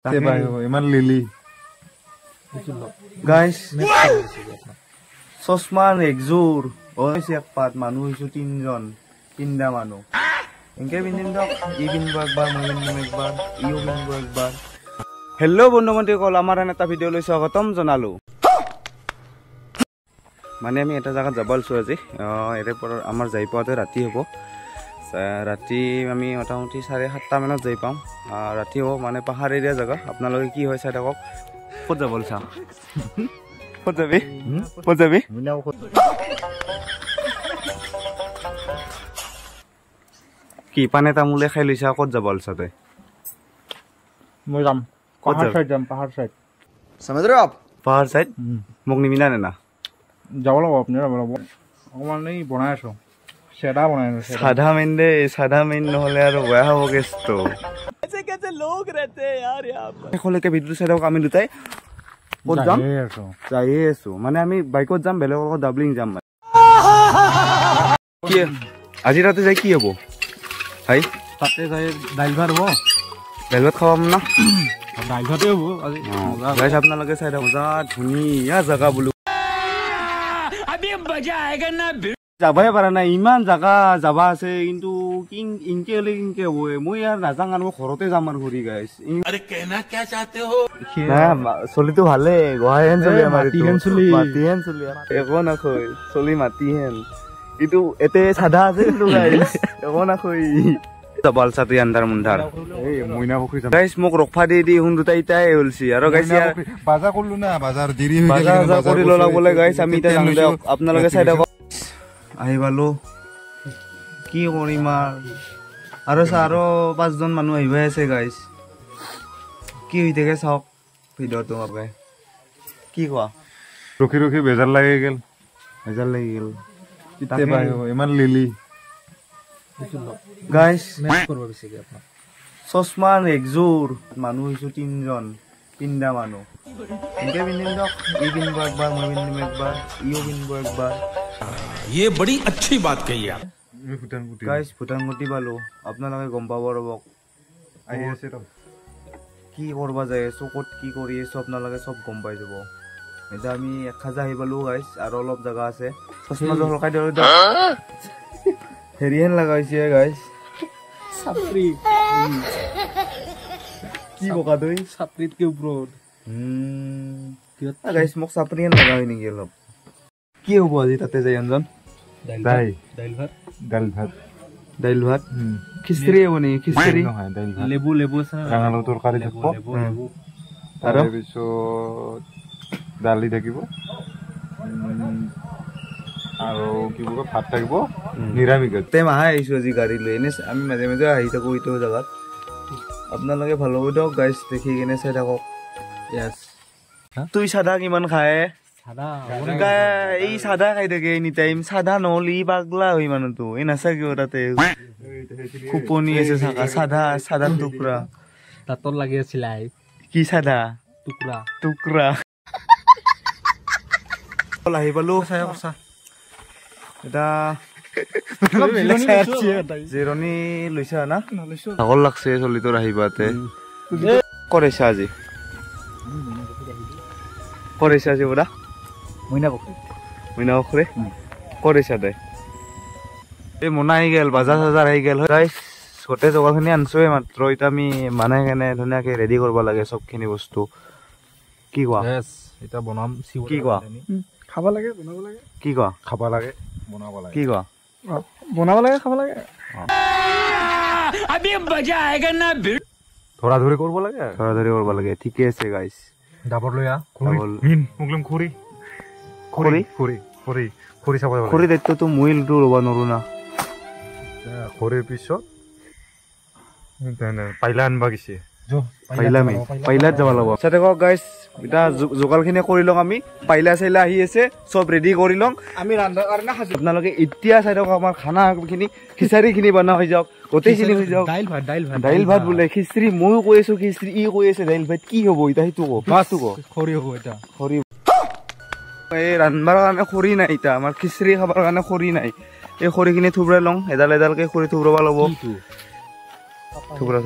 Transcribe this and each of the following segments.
ইমান lily guys চশমান একযোৰ হৈছে এক পাত মানুহ হৈছো তিনটা মানুহ এনেকে পিন্ধিম দিয়ক ই পিন্ধিব একবাৰ মই পিন্ধিম একবাৰ ইও পিন্ধিব একবাৰ হেল্ল' বন্ধু বান্ধৱীসকল আমাৰ এটা ভিডিঅ' লৈ স্বাগতম জনালো মানে আমি এটা জায়গাত যাব লৈছো আজি এৰে পৰা আমাৰ যাই পাওঁতে ৰাতি হ'ব ৰাতি আমি মোটামুটি 7:30 মানত যাই পাম ৰাতি হ'ব মানে পাহাৰ এৰিয়া জায়গা আপোনালোকে কি হয় চাই থাকক ক'ত যাব লৈছা ক'ত যাবি কি পানে তামোলে খাই লৈছা ক'ত যাব লৈছা তই মই যাম পাহাৰ সাইড समझ रहे हो आप पाहाड़ साइड মোক নিমিলা না যাব লাগিব আপুনি যাব লাগিব অকমান এই বনাই আছো সেটা বনাই আছো साधा मेन নহলে আৰু বেয়া হ'ব কেছটো कैसे लोग रहते हैं यार यहां पर খলৈকে ভিডিও চাই থাকক আমি দুটাই ক'ত যাম যাই আছো মানে আমি বাইকত যাম বেলেগৰ লগত ডাবলিং যাম কি আজি ৰাতে যাই কি হ'ব ভাই তাতে যাই দাইল ভাত হ'ব দাইল ভাত খাম না দাইল ভাতে হ'ব আজি গাইস আপোনালোকে চাই থাকক মজা ধুনীয়া জায়গা বোলো अभी मजा आएगा ना যাবই পাৰা নাই ইমান জায়গা যাবা আছে কিন্তু ইনকে হলে ইনকে হ'ব মই ইয়াৰ নাজাং আৰু ঘৰতে যাম আৰু ঘূৰি গাইছ अरे कहना क्या चाहते हो চলিটো ভালে গহাহেন চলি আমাৰ মাটিহেন চলি একো নাখৈ চলি মাটিহেন কিন্তু এতে সাদা আছে কিন্তু গাইছ একো নাখৈ বালছাতে আন্ধাৰ মুন্ধাৰ এই মইনা পুখুৰী যাম গাইছ মোক ৰখা দি হুন দুটা ইটাই হলছি আৰু গাইছ বাজাৰ কৰিলো না বাজাৰ দেৰি হৈ গ'ল বাজাৰ কৰি ললাবলে গাইছ আমি এটা যাম দিয়ক আপোনালোকে চাই থাকক আহিবালো কি কৰিম আৰু 5জন মানুহ আহিবাই আছে গাইছ কি হৈ থাকে চাওক ভিডিঅ'টো আপোনালোকে কি কোৱা ৰখি বেজাৰ লাগি গেল ইমান লিলি গাইছ কৰিব বিচাৰি আপোনাক চশমান একযোৰ মানুহ হৈছো তিনটা মানুহ এনেকে পিন্ধিম দিয়ক ই পিন্ধিব একবাৰ মই পিন্ধিম একবাৰ ইও পিন্ধিব একবাৰ ये बड़ी अच्छी बात कही आप গাইছ ভুটানগুটি পালো আপোনালোকে গম পাব ৰ'ব আহি আছে কি কৰবা যায় আছো ক'ত কি কৰি আছো আপোনালোকে চব গম পাই যাব এতিয়া আমি এখাজা আহি পালো গাইছ আৰু অলপ জায়গা আছে চশমাটো হলকাই দিওঁ হেৰিহেন লগাইছে গাইছ ছাত্ৰী কি বকা তই ছাত্ৰীতকে ওপৰত গাইছ মোক ছাত্ৰীহেন লগা হয় নেকি অলপ কি হ'ব আজি তাতে যাই অঞ্জন দাইল ভাত খিচৰি হ'ব নেকি খিচৰি লেবু ৰাঙালাও তৰকাৰী থাকিব আৰু পিছত দালি থাকিব আৰু কি বুলি ভাত থাকিব নিৰামিষ টাইম আহাই আহিছো আজি গাড়ী লৈ এনে আমি মাজে মাজে আহি থাকো এইটো জেগাত আপোনালোকে ভাল হ'ব দিয়ক গাইছ দেখি কিনে চাই থাকক তুই চাদা কিমান খায় এই সাদা খাই থাকে এনি টাইম সাদা নহ'লে ই পাগলা হয় মানুহটো এই নাচাকিব তাতে খুপনি আছে সাদা টুকুৰা দাঁতত লাগি আছিল কি সাদা টুকুৰা আহি পালো এটা জিৰণি লৈছা না ভাগৰ লাগছে চলিটোৰ আহিবাতে কৰিছা আজি বুঢ়া মইনা পুখুৰী কৰিছা দে এই মোনা আহি গেল বাজাৰ আহি গেল গোটেই জগাখিনি আনছোৱে মাত্ৰ এতিয়া আমি মানে কেনে ধুনীয়াকে ৰেডি কৰিব লাগে চবখিনি বস্তু কি কোৱা এতিয়া বনাম কি কোৱা খাব লাগে বনাব লাগে কি কোৱা খাব লাগে বনাব লাগে কি কোৱা বনাব লাগে খাব লাগে अभी मजा आएगा ना ধৰা ধৰি কৰিব লাগে ঠিকে আছে গাইছ ডাবৰ লৈ খৰি চাব খৰি দায়িত্বটো মই ল'ব নোৱাৰো না খৰিৰ পিছত পাইলা আনবা গেছে পাইলাত যাব লাগিব চাই থাকক গাইছ এতিয়া যোগাৰখিনি কৰি লওঁ আমি পাইলা চাইলা আহি আছে চব ৰেডি কৰি লওঁ আমি ৰান্ধাৰ কাৰণে সাজু আপোনালোকে এতিয়া চাই থাকক আমাৰ খানাখিনি খিচাৰিখিনি বনোৱা হৈ যাওক গোটেইখিনি হৈ যাওক দাইল ভাত বোলে খিচৰি ময়ো কৈ আছো খিচৰি ই কৈ আছে দাইল ভাত কি হ'ব এতিয়া সেইটো খৰি হ'ব এতিয়া খৰি এই ৰান্ধাৰ কাৰণে খৰি নাই এতিয়া আমাৰ খিচৰি খাবৰ কাৰণে খৰি নাই এই খৰিখিনি থুবৰাই লওঁ এডালকে খৰি থুবৰাব ল'ব থুবৰা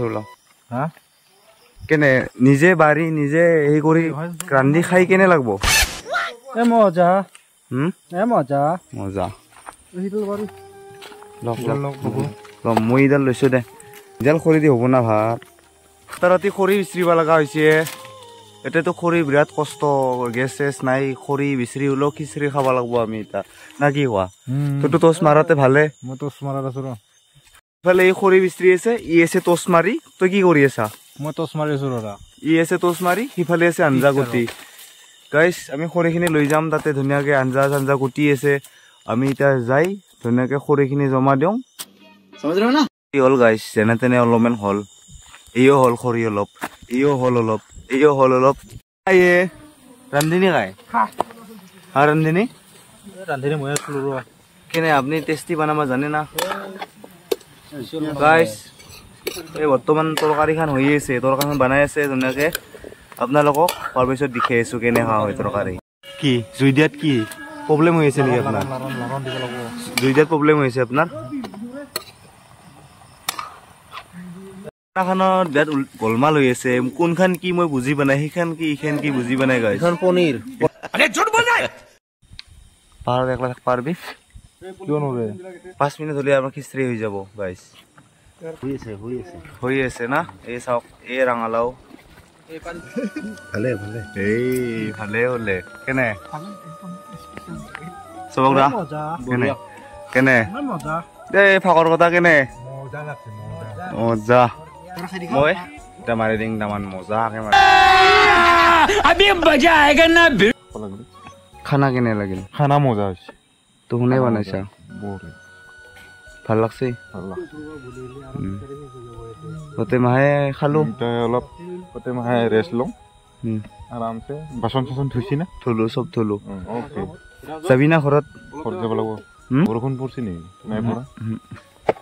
কেনে নিজে বাৰী নিজে এই কৰি ৰান্ধি খাই কেনে লাগব মজা মজা মই ইডাল লৈছো দে ইডাল খৰি দি হ'ব না ভাত ৰাতি খৰি বিচৰিব লগা হৈছে এতিয়াতো খৰি বিৰাট কষ্ট গেছ চেছ নাই খৰি বিচৰি হ'লেও খিচিৰি খাব লাগিব আমি এতিয়া না কি কোৱা তইতো টচ মাৰাতে ভালে মই টচ মাৰাত আছো ইফালে এই খৰি বিচৰি আছে ই আছে টচ মাৰি তই কি কৰি আছা মই টচ মাৰি আছো ই আছে টচ মাৰি সিফালে আছে আঞ্জা গুটি গাইছ আমি খৰিখিনি লৈ যাম তাতে ধুনীয়াকে আঞ্জা চাঞ্জা গুটি আছে আমি এতিয়া যাই ধুনীয়াকে খৰিখিনি জমা দিওঁ কি হ'ল গাইছ যেনে তেনে অলপমান হ'ল এইও হ'ল খৰি অলপ এইও হ'ল অলপ ৰান্ধিনি খাই ৰান্ধিনি মই আছিলো কেনে আপুনি টেষ্টি বনাব জানে না গাইছ এই বৰ্তমান তৰকাৰীখন হৈ আছে তৰকাৰীখন বনাই আছে ধুনীয়াকে আপোনালোকক খোৱাৰ পিছত দেখাই আছো কেনে খোৱা হয় তৰকাৰী কি জুই দিয়াত কি প্ৰব্লেম হৈ আছে নেকি আপোনাৰ জুই দিয়াত প্ৰব্লেম হৈ আছে আপোনাৰ খানাখনত বিৰাট গোলমাল হৈ আছে কোনখন কি মই বুজি পোৱা সেইখন কি এইখন কি বুজি পোৱা নাই গাইছ পনীৰ পাৰবি কিয় নৰে 5 মিনিট হ'লে আমাৰ খিচিৰি হৈ যাব গাইছ হৈ আছে না এই চাওক এই ৰঙালাও ভালে হ'লে কেনে চবক দা কেনে এই ফাকৰ কথা কেনে মজা মই এতিয়া মাৰি দিম তামান মজাকে খানা কেনে লাগিল খানা মজা হৈছে তো কোনে বনাইছা ভাল লাগছে গোটেই মাহে খালো অলপ গোটেই মাহে ৰেষ্ট লওঁ আৰামছে বাচন চাচন ধুইছি না চব থলো যাবি না ঘৰত যাব লাগিব বৰষুণ পৰিছে নেকি নাই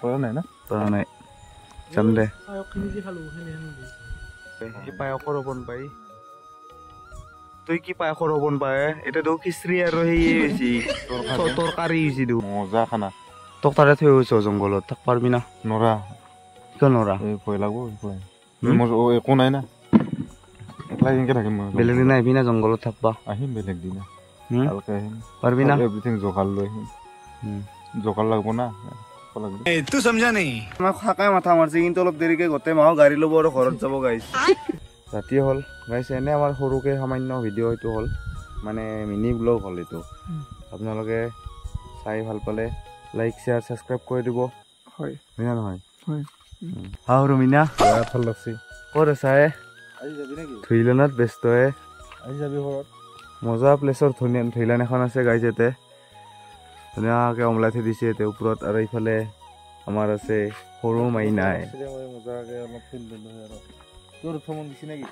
পৰা নাই না পৰা নাই যাম দে পায়সৰ বন পাই তই কি পায়সৰ বন পায় এতিয়াতো খিচিৰি আৰু সেই তৰকাৰী হৈছে মজা খানা তোক তাৰে থৈ গৈছ জংঘলত থাক পাৰবি না নৰা কিয় নৰা ভয় লাগব একো নাই না একলা কেনেকে থাকিম মই বেলেগ দিনা আহিবি না জংঘলত থাকবা আহিম বেলেগ দিনা ভালকে আহিম পাৰবি না এভৰিথিং জোগাৰ লৈ আহিম জোগাৰ লাগব না तू समझा नहीं আমাক খাকাই মাথা মাৰছে কিন্তু অলপ দেৰিকে গোটেই মাহৰ গাড়ী ল'ব আৰু ঘৰত যাব গাইছ ৰাতি হ'ল গাইছ এনে আমাৰ সৰুকে সামান্য ভিডিঅ' এইটো হ'ল মানে মিনি ব্লগ হ'ল এইটো আপোনালোকে চাই ভাল পালে লাইক শ্বেয়াৰ ছাবস্ক্ৰাইব কৰি দিব হয় না নহয় আৰু মিনা ভাল লাগছে ক'ত আছা আজি যাবি নেকি ধুইলানত ব্যস্ত আজি যাবি ঘৰত মজা প্লেচৰ ধুনীয়া ধুইলান এখন আছে গাইছ ইয়াতে ধুনীয়াকৈ অমলাই থৈ দিছে ইয়াতে ওপৰত আৰু ইফালে আমাৰ আছে সৰু মাইনাই মজাকে অলপ ফিল দিলোঁ আৰু তোৰ উঠব মন দিছে নেকি